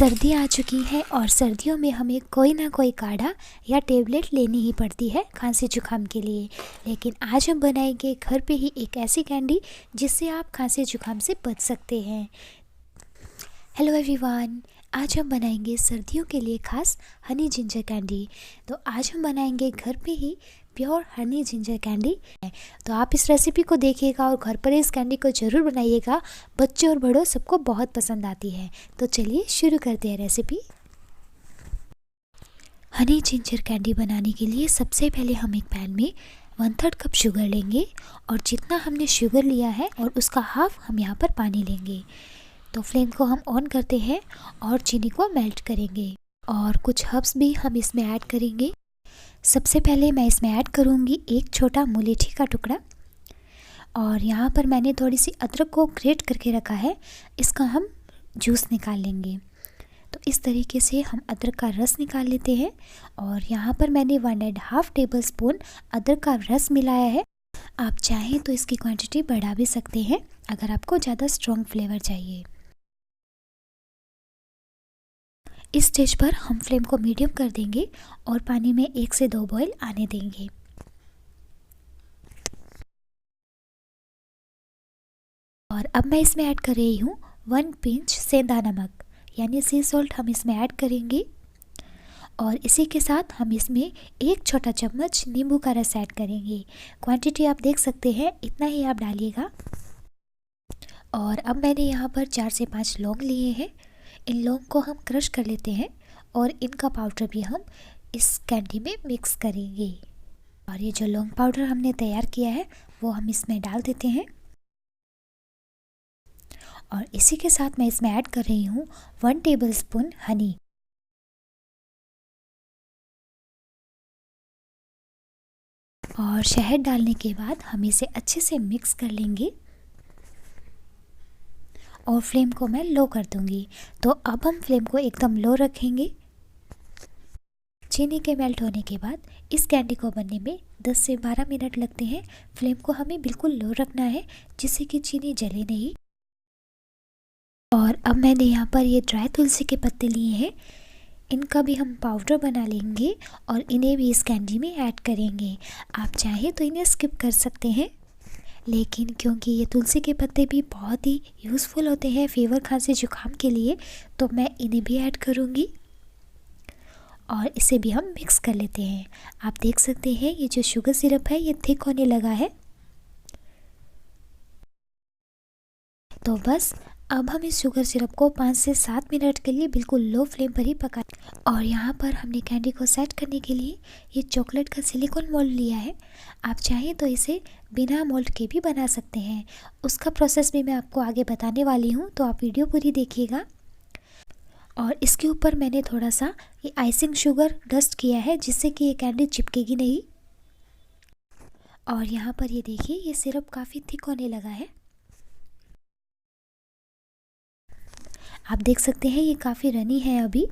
सर्दी आ चुकी है और सर्दियों में हमें कोई ना कोई काढ़ा या टेबलेट लेनी ही पड़ती है खांसी जुकाम के लिए। लेकिन आज हम बनाएंगे घर पे ही एक ऐसी कैंडी जिससे आप खांसी जुकाम से बच सकते हैं। हेलो एवरीवन, आज हम बनाएंगे सर्दियों के लिए खास हनी जिंजर कैंडी। तो आज हम बनाएंगे घर पे ही प्योर हनी जिंजर कैंडी। तो आप इस रेसिपी को देखिएगा और घर पर इस कैंडी को ज़रूर बनाइएगा। बच्चों और बड़ों सबको बहुत पसंद आती है। तो चलिए शुरू करते हैं रेसिपी। हनी जिंजर कैंडी बनाने के लिए सबसे पहले हम एक पैन में 1/3 कप शुगर लेंगे और जितना हमने शुगर लिया है और उसका हाफ हम यहाँ पर पानी लेंगे। तो फ्लेम को हम ऑन करते हैं और चीनी को मेल्ट करेंगे और कुछ हर्ब्स भी हम इसमें ऐड करेंगे। सबसे पहले मैं इसमें ऐड करूँगी एक छोटा मुलेठी का टुकड़ा और यहाँ पर मैंने थोड़ी सी अदरक को ग्रेट करके रखा है, इसका हम जूस निकाल लेंगे। तो इस तरीके से हम अदरक का रस निकाल लेते हैं और यहाँ पर मैंने 1.5 टेबलस्पून अदरक का रस मिलाया है। आप चाहें तो इसकी क्वांटिटी बढ़ा भी सकते हैं अगर आपको ज़्यादा स्ट्रॉन्ग फ्लेवर चाहिए। इस स्टेज पर हम फ्लेम को मीडियम कर देंगे और पानी में 1 से 2 बॉईल आने देंगे। और अब मैं इसमें ऐड कर रही हूँ 1 पिंच सेंधा नमक यानी सी सॉल्ट हम इसमें ऐड करेंगे। और इसी के साथ हम इसमें 1 छोटा चम्मच नींबू का रस ऐड करेंगे। क्वांटिटी आप देख सकते हैं, इतना ही आप डालिएगा। और अब मैंने यहाँ पर 4 से 5 लौंग लिए हैं। इन लौंग को हम क्रश कर लेते हैं और इनका पाउडर भी हम इस कैंडी में मिक्स करेंगे। और ये जो लौंग पाउडर हमने तैयार किया है वो हम इसमें डाल देते हैं। और इसी के साथ मैं इसमें ऐड कर रही हूँ 1 टेबलस्पून हनी। और शहद डालने के बाद हम इसे अच्छे से मिक्स कर लेंगे और फ्लेम को मैं लो कर दूंगी। तो अब हम फ्लेम को एकदम लो रखेंगे। चीनी के मेल्ट होने के बाद इस कैंडी को बनने में 10 से 12 मिनट लगते हैं। फ्लेम को हमें बिल्कुल लो रखना है जिससे कि चीनी जले नहीं। और अब मैंने यहाँ पर ये ड्राई तुलसी के पत्ते लिए हैं, इनका भी हम पाउडर बना लेंगे और इन्हें भी इस कैंडी में ऐड करेंगे। आप चाहें तो इन्हें स्किप कर सकते हैं, लेकिन क्योंकि ये तुलसी के पत्ते भी बहुत ही यूज़फुल होते हैं फीवर खांसी जुकाम के लिए, तो मैं इन्हें भी ऐड करूँगी। और इसे भी हम मिक्स कर लेते हैं। आप देख सकते हैं ये जो शुगर सिरप है ये थिक होने लगा है। तो बस अब हम इस शुगर सिरप को 5 से 7 मिनट के लिए बिल्कुल लो फ्लेम पर ही पकाएं। और यहाँ पर हमने कैंडी को सेट करने के लिए ये चॉकलेट का सिलिकॉन मोल्ड लिया है। आप चाहें तो इसे बिना मोल्ड के भी बना सकते हैं, उसका प्रोसेस भी मैं आपको आगे बताने वाली हूँ, तो आप वीडियो पूरी देखिएगा। और इसके ऊपर मैंने थोड़ा सा ये आइसिंग शुगर डस्ट किया है जिससे कि ये कैंडी चिपकेगी नहीं। और यहाँ पर ये देखिए ये सिरप काफ़ी थिक होने लगा है। आप देख सकते हैं ये काफ़ी रनी है अभी।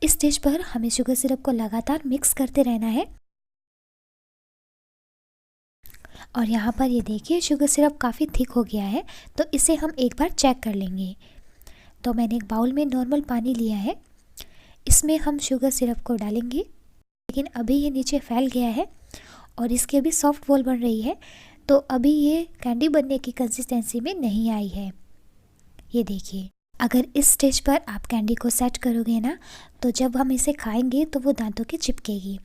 इस स्टेज पर हमें शुगर सिरप को लगातार मिक्स करते रहना है। और यहाँ पर ये देखिए शुगर सिरप काफ़ी थिक हो गया है, तो इसे हम एक बार चेक कर लेंगे। तो मैंने एक बाउल में नॉर्मल पानी लिया है, इसमें हम शुगर सिरप को डालेंगे। लेकिन अभी ये नीचे फैल गया है और इसकी अभी सॉफ्ट बॉल बन रही है, तो अभी ये कैंडी बनने की कंसिस्टेंसी में नहीं आई है। ये देखिए, अगर इस स्टेज पर आप कैंडी को सेट करोगे ना, तो जब हम इसे खाएंगे तो वो दांतों के चिपकेगी।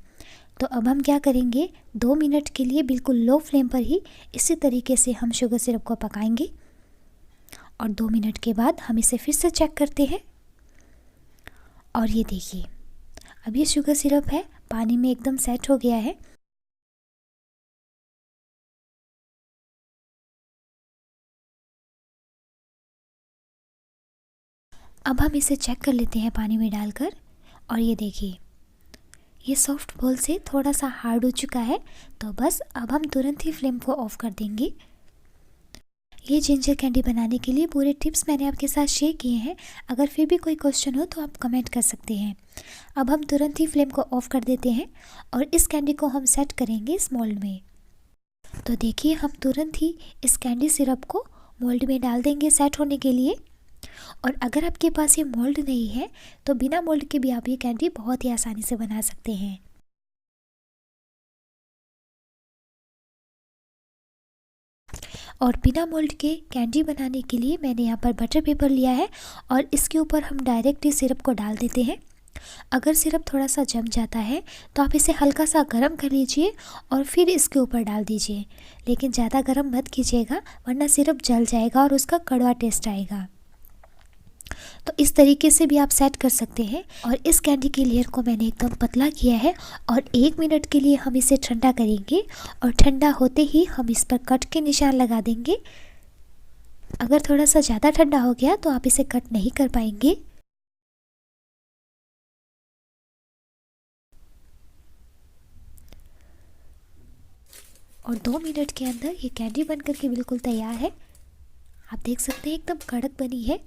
तो अब हम क्या करेंगे, 2 मिनट के लिए बिल्कुल लो फ्लेम पर ही इसी तरीके से हम शुगर सिरप को पकाएंगे। और 2 मिनट के बाद हम इसे फिर से चेक करते हैं। और ये देखिए अब ये शुगर सिरप है पानी में एकदम सेट हो गया है। अब हम इसे चेक कर लेते हैं पानी में डालकर। और ये देखिए ये सॉफ्ट बॉल से थोड़ा सा हार्ड हो चुका है। तो बस अब हम तुरंत ही फ्लेम को ऑफ कर देंगे। ये जिंजर कैंडी बनाने के लिए पूरे टिप्स मैंने आपके साथ शेयर किए हैं। अगर फिर भी कोई क्वेश्चन हो तो आप कमेंट कर सकते हैं। अब हम तुरंत ही फ्लेम को ऑफ कर देते हैं और इस कैंडी को हम सेट करेंगे इस मोल्ड में। तो देखिए हम तुरंत ही इस कैंडी सिरप को मोल्ड में डाल देंगे सेट होने के लिए। और अगर आपके पास ये मोल्ड नहीं है तो बिना मोल्ड के भी आप ये कैंडी बहुत ही आसानी से बना सकते हैं। और बिना मोल्ड के कैंडी बनाने के लिए मैंने यहाँ पर बटर पेपर लिया है और इसके ऊपर हम डायरेक्ट ही सिरप को डाल देते हैं। अगर सिरप थोड़ा सा जम जाता है तो आप इसे हल्का सा गर्म कर लीजिए और फिर इसके ऊपर डाल दीजिए, लेकिन ज़्यादा गर्म मत कीजिएगा वरना सिरप जल जाएगा और उसका कड़वा टेस्ट आएगा। तो इस तरीके से भी आप सेट कर सकते हैं। और इस कैंडी की लेयर को मैंने एकदम पतला किया है और 1 मिनट के लिए हम इसे ठंडा करेंगे और ठंडा होते ही हम इस पर कट के निशान लगा देंगे। अगर थोड़ा सा ज़्यादा ठंडा हो गया तो आप इसे कट नहीं कर पाएंगे। और 2 मिनट के अंदर ये कैंडी बनकर के बिल्कुल तैयार है। आप देख सकते हैं एकदम कड़क बनी है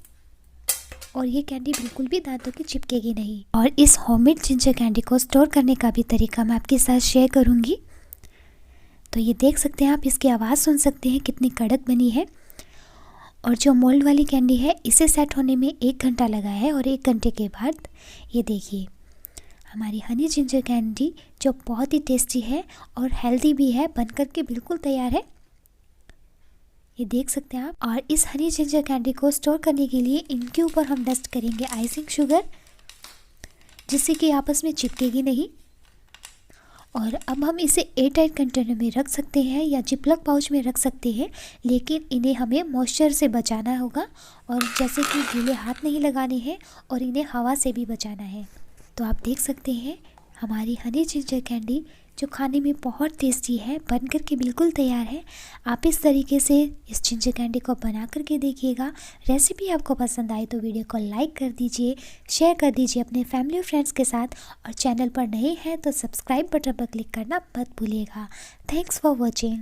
और ये कैंडी बिल्कुल भी दांतों की चिपकेगी नहीं। और इस होममेड जिंजर कैंडी को स्टोर करने का भी तरीका मैं आपके साथ शेयर करूंगी। तो ये देख सकते हैं आप, इसकी आवाज़ सुन सकते हैं कितनी कड़क बनी है। और जो मोल्ड वाली कैंडी है इसे सेट होने में 1 घंटा लगा है और 1 घंटे के बाद ये देखिए हमारी हनी जिंजर कैंडी जो बहुत ही टेस्टी है और हेल्दी भी है बनकर के बिल्कुल तैयार है। ये देख सकते हैं आप। और इस हनी जिंजर कैंडी को स्टोर करने के लिए इनके ऊपर हम डस्ट करेंगे आइसिंग शुगर, जिससे कि आपस में चिपकेगी नहीं। और अब हम इसे एयरटाइट कंटेनर में रख सकते हैं या जिपलॉक पाउच में रख सकते हैं, लेकिन इन्हें हमें मॉइस्चर से बचाना होगा और जैसे कि गीले हाथ नहीं लगाने हैं और इन्हें हवा से भी बचाना है। तो आप देख सकते हैं हमारी हनी जिंजर कैंडी जो खाने में बहुत टेस्टी है बनकर के बिल्कुल तैयार है। आप इस तरीके से इस जिंजर कैंडी को बना करके देखिएगा। रेसिपी आपको पसंद आई तो वीडियो को लाइक कर दीजिए, शेयर कर दीजिए अपने फैमिली और फ्रेंड्स के साथ, और चैनल पर नए हैं तो सब्सक्राइब बटन पर क्लिक करना मत भूलिएगा। Thanks for watching.